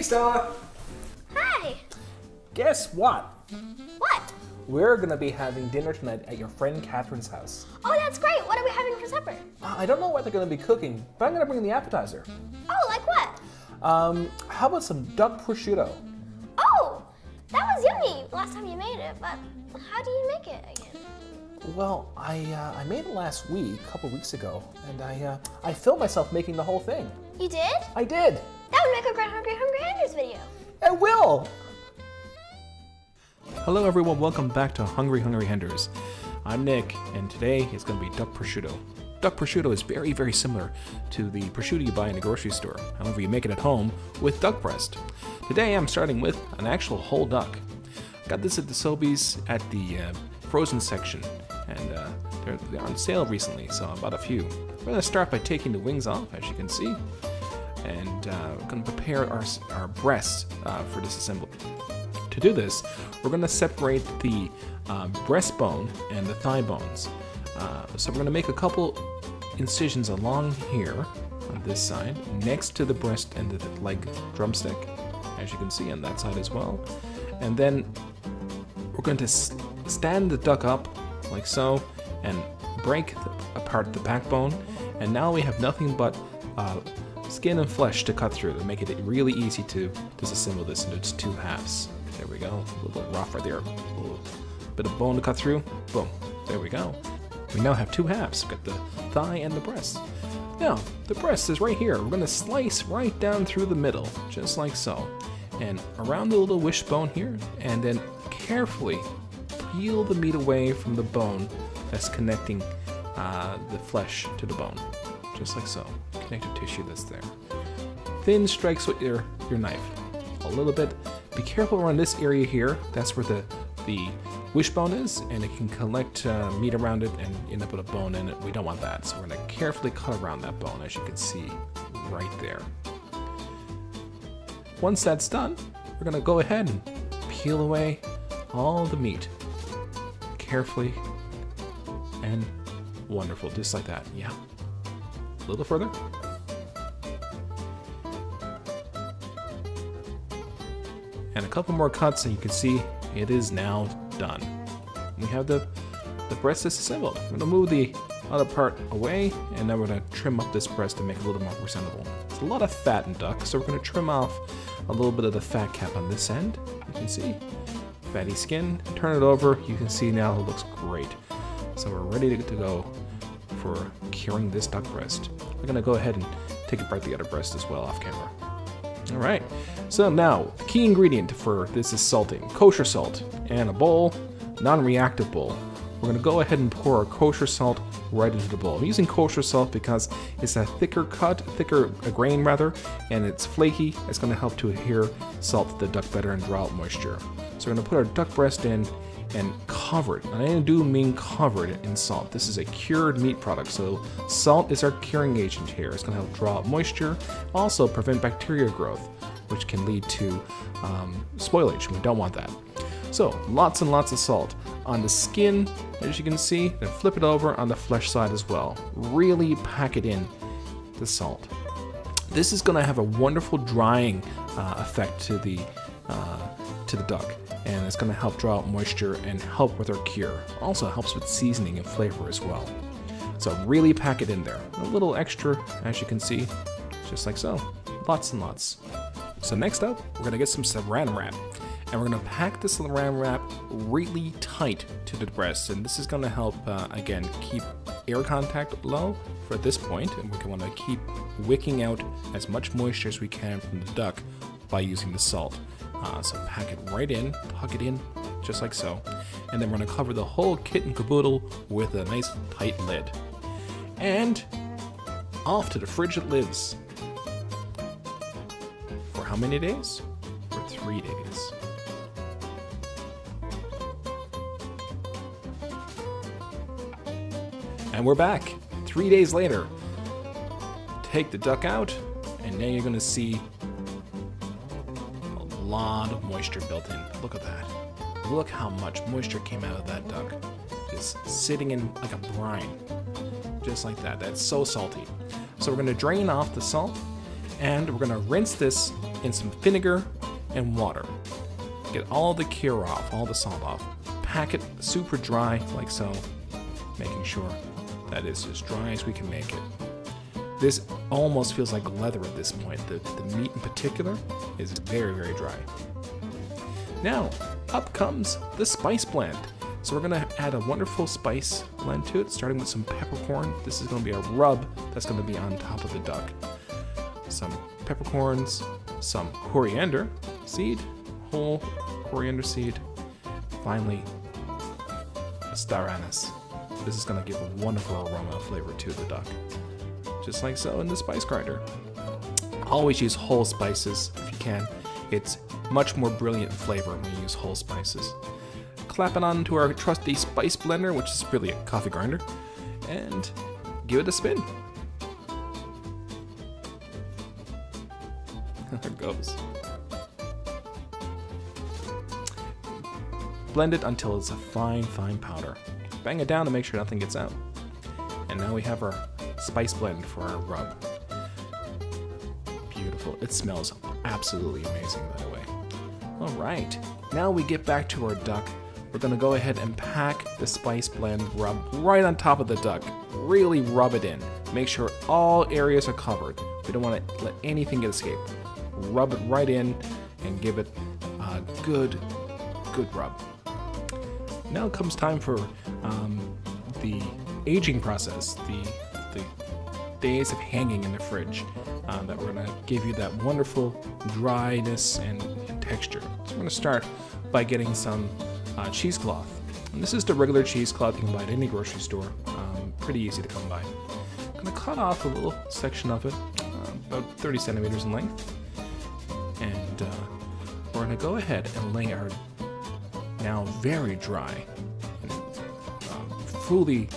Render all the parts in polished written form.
Stella! Hi! Guess what? What? We're gonna be having dinner tonight at your friend Catherine's house. Oh, that's great! What are we having for supper? I don't know what they're gonna be cooking, but I'm gonna bring the appetizer. Oh, like what? How about some duck prosciutto? Oh, that was yummy last time you made it, but how do you make it again? Well, I made it last week, a couple weeks ago, and I filmed myself making the whole thing. You did? I did! That would make a great Hungry Henders video. It will! Hello everyone, welcome back to Hungry Henders. I'm Nick, and today is going to be duck prosciutto. Duck prosciutto is very, very similar to the prosciutto you buy in the grocery store. However, you make it at home with duck breast. Today I'm starting with an actual whole duck. Got this at the Sobeys at the frozen section, and they're on sale recently, so I bought a few. We're going to start by taking the wings off, as you can see, and we're going to prepare our breasts for disassembly. To do this, we're going to separate the breastbone and the thigh bones. So we're going to make a couple incisions along here on this side, next to the breast and the leg drumstick, as you can see on that side as well. And then we're going to stand the duck up like so and break apart the backbone. And now we have nothing but skin and flesh to cut through to make it really easy to disassemble this into its two halves. There we go, a little bit rough right there. A little bit of bone to cut through. Boom, there we go. We now have two halves. We've got the thigh and the breast. Now, the breast is right here. We're going to slice right down through the middle, just like so. And around the little wishbone here, and then carefully peel the meat away from the bone that's connecting the flesh to the bone. Just like so. Connective tissue that's there. Thin strikes with your knife. A little bit. Be careful around this area here. That's where the wishbone is, and it can collect meat around it and end up with a bone in it. We don't want that, so we're going to carefully cut around that bone, as you can see right there. Once that's done, we're going to go ahead and peel away all the meat. Carefully and wonderful, just like that. Yeah. A little further. And a couple more cuts, and you can see it is now done. We have the breast disassembled. I'm going to move the other part away, and then we're going to trim up this breast to make it a little more presentable. There's a lot of fat in duck, so we're going to trim off a little bit of the fat cap on this end. You can see fatty skin. Turn it over. You can see now it looks great. So we're ready to go for curing this duck breast. We're going to go ahead and take apart the other breast as well off camera. All right, so now the key ingredient for this is salting, kosher salt, and a bowl, non-reactive bowl. We're going to go ahead and pour our kosher salt right into the bowl. I'm using kosher salt because it's a thicker grain rather, and it's flaky. It's going to help to adhere salt to the duck better and draw out moisture. So we're going to put our duck breast in and cover it. And I do mean covered in salt. This is a cured meat product, so salt is our curing agent here. It's going to help draw out moisture, also prevent bacteria growth, which can lead to spoilage. We don't want that. So lots and lots of salt on the skin, as you can see. Then flip it over on the flesh side as well. Really pack it in the salt. This is going to have a wonderful drying effect to the duck, and it's going to help draw out moisture and help with our cure. Also helps with seasoning and flavor as well. So really pack it in there. A little extra, as you can see, just like so. Lots and lots. So next up, we're going to get some saran wrap. And we're going to pack the saran wrap really tight to the breast. And this is going to help, again, keep air contact low for this point. And we want to keep wicking out as much moisture as we can from the duck by using the salt. So pack it right in, tuck it in, just like so. And then we're going to cover the whole kit and caboodle with a nice tight lid. And off to the fridge it lives. For how many days? For 3 days. And we're back 3 days later. Take the duck out, and now you're going to see a lot of moisture built in. Look at that. Look how much moisture came out of that duck. Just sitting in like a brine. Just like that. That's so salty. So we're going to drain off the salt, And we're gonna rinse this in some vinegar and water. Get all the cure off, all the salt off. Pack it super dry, like so, making sure that it's as dry as we can make it. This almost feels like leather at this point. The meat in particular is very, very dry. Now, up comes the spice blend. So we're gonna add a wonderful spice blend to it, starting with some peppercorn. This is gonna be a rub that's gonna be on top of the duck. Some peppercorns, some coriander seed, whole coriander seed. Finally, star anise. This is gonna give a wonderful aroma flavor to the duck. Just like so in the spice grinder. Always use whole spices if you can. It's much more brilliant flavor when you use whole spices. Clap it onto our trusty spice blender, which is really a coffee grinder, and give it a spin. There it goes. Blend it until it's a fine, fine powder. Bang it down to make sure nothing gets out. And now we have our spice blend for our rub. Beautiful. It smells absolutely amazing, by the way. All right, now we get back to our duck. We're gonna go ahead and pack the spice blend rub right on top of the duck. Really rub it in. Make sure all areas are covered. We don't want to let anything get escape. Rub it right in and give it a good rub. Now comes time for the aging process, the days of hanging in the fridge. That we're gonna give you that wonderful dryness and texture. So we're gonna start by getting some cheesecloth. And this is the regular cheesecloth you can buy at any grocery store. Pretty easy to come by. I'm gonna cut off a little section of it, about 30 centimeters in length. And we're gonna go ahead and lay our now very dry and fully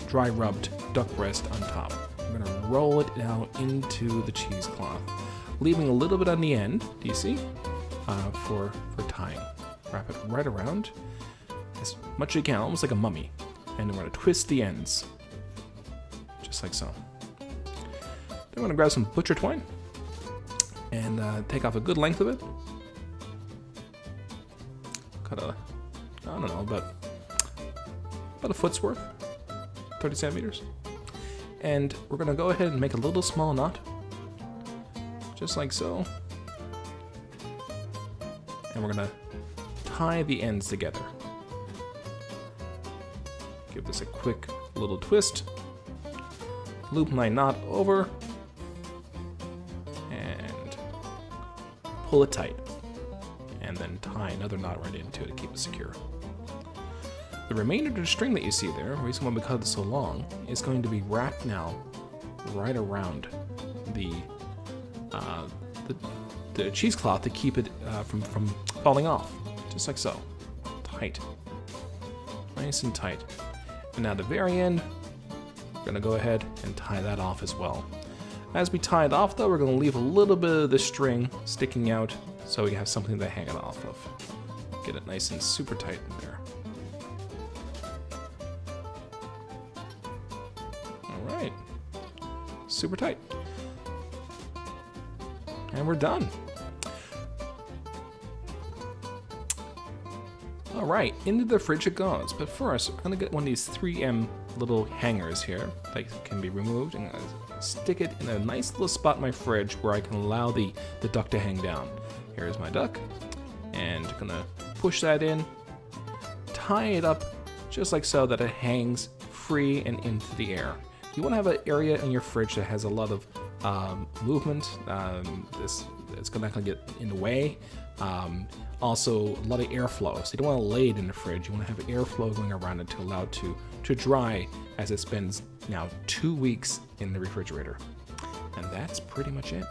dry rubbed duck breast on top. We're gonna roll it now into the cheesecloth, leaving a little bit on the end, do you see, for tying. Wrap it right around as much as you can, almost like a mummy. And we're gonna twist the ends, just like so. Then we're gonna grab some butcher twine and take off a good length of it. Cut a, I don't know, about a foot's worth, 30 centimeters. And we're gonna go ahead and make a little small knot, just like so. And we're gonna tie the ends together. Give this a quick little twist. Loop my knot over and pull it tight. And then tie another knot right into it to keep it secure. The remainder of the string that you see there, the reason why we cut it so long, is going to be wrapped now right around the cheesecloth to keep it from falling off, just like so. Tight. Nice and tight. And now the very end, we're gonna go ahead and tie that off as well. As we tie it off though, we're gonna leave a little bit of the string sticking out so we have something to hang it off of. Get it nice and super tight in there. All right, super tight. And we're done. All right, into the fridge it goes. But first, I'm gonna get one of these 3M little hangers here that can be removed, and stick it in a nice little spot in my fridge where I can allow the duck to hang down. Here's my duck, and I'm gonna push that in, tie it up just like so that it hangs free and into the air. You wanna have an area in your fridge that has a lot of movement. It's not gonna get in the way. Also, a lot of airflow. So you don't want to lay it in the fridge. You want to have airflow going around it to allow it to dry as it spends now 2 weeks in the refrigerator. And that's pretty much it.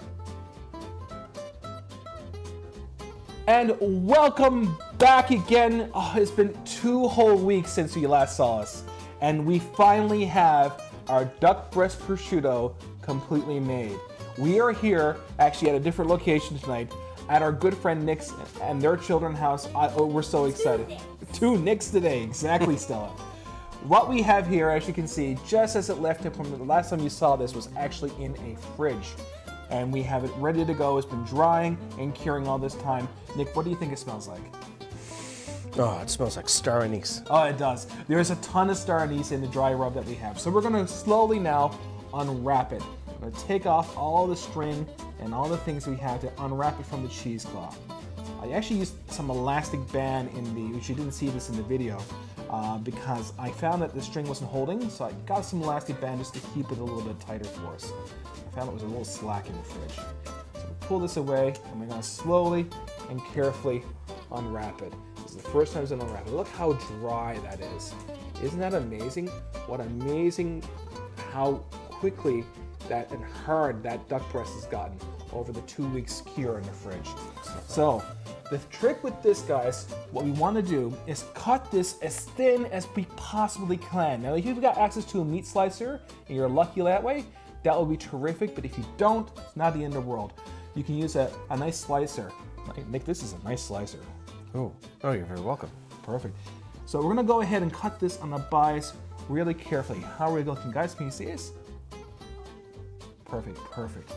And welcome back again. Oh, it's been 2 whole weeks since you last saw us. And we finally have our duck breast prosciutto completely made. We are here, actually at a different location tonight, at our good friend Nick's and their children's house. We're so excited. 2 Nicks today, exactly, Stella. What we have here, as you can see, just as it left it from the last time you saw this, was actually in a fridge. and we have it ready to go. It's been drying and curing all this time. Nick, what do you think it smells like? Oh, it smells like star anise. Oh, it does. There's a ton of star anise in the dry rub that we have. So we're gonna slowly now unwrap it. I'm gonna take off all the string and all the things we have to unwrap it from the cheesecloth. I actually used some elastic band which you didn't see this in the video, because I found that the string wasn't holding, so I got some elastic band just to keep it a little bit tighter for us. I found it was a little slack in the fridge. So we pull this away, and we're gonna slowly and carefully unwrap it. This is the first time I'm unwrap it. Look how dry that is. Isn't that amazing? What amazing how quickly that and hard that duck breast has gotten over the 2 weeks cure in the fridge. So the trick with this, guys, what we want to do is cut this as thin as we possibly can. Now, if you've got access to a meat slicer and you're lucky that way, that will be terrific. But if you don't, it's not the end of the world. You can use a nice slicer. Nick, this is a nice slicer. Oh, you're very welcome. Perfect. So we're gonna go ahead and cut this on the bias really carefully. How are we looking, guys? Can you see this? Perfect, perfect.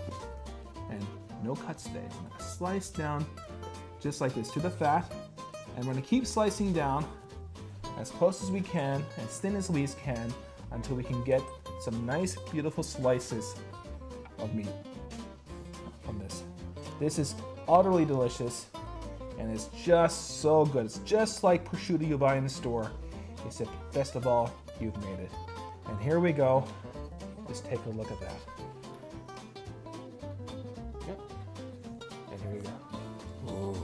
And no cuts today. I'm gonna slice down just like this to the fat, and we're gonna keep slicing down as close as we can, as thin as we can, until we can get some nice, beautiful slices of meat from this. This is utterly delicious, and it's just so good. It's just like prosciutto you buy in the store, except best of all, you've made it. And here we go. Just take a look at that. Yep. And here we go. Ooh.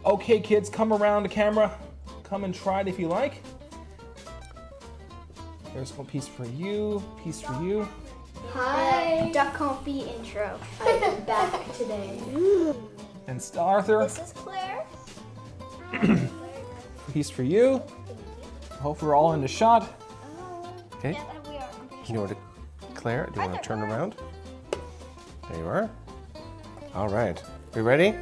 Okay, kids, come around the camera. Come and try it if you like. There's one piece for you, piece for you. Hi. Duck confit intro. I'm back today. And Arthur, This is Claire. piece for you. Hope we're all in the shot. Okay. Yeah, we are. I'm pretty You want to, Claire, do you want to turn around? There you are. All right. We ready?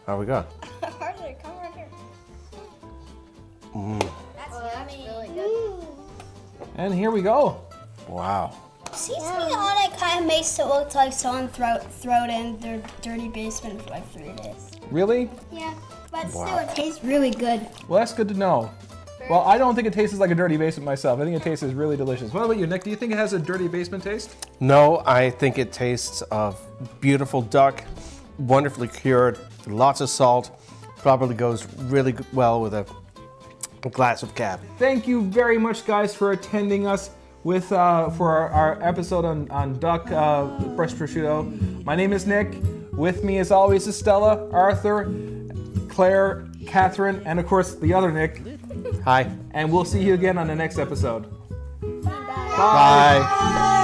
How we go? Arthur, come right here. That's yummy. Really good. And here we go. Wow. Seems to be on it kind of makes it look like someone thrown in their dirty basement for like 3 days. Really? Yeah, but Wow. still it tastes really good. Well, that's good to know. Well, I don't think it tastes like a dirty basement myself. I think it tastes really delicious. What about you, Nick? Do you think it has a dirty basement taste? No, I think it tastes of beautiful duck, wonderfully cured, lots of salt. Probably goes really well with a glass of cab. Thank you very much, guys, for attending us with for our episode on duck breast prosciutto. My name is Nick. With me, as always, is Stella, Arthur, Claire, Catherine, and of course the other Nick. Hi. And we'll see you again on the next episode. Bye. Bye.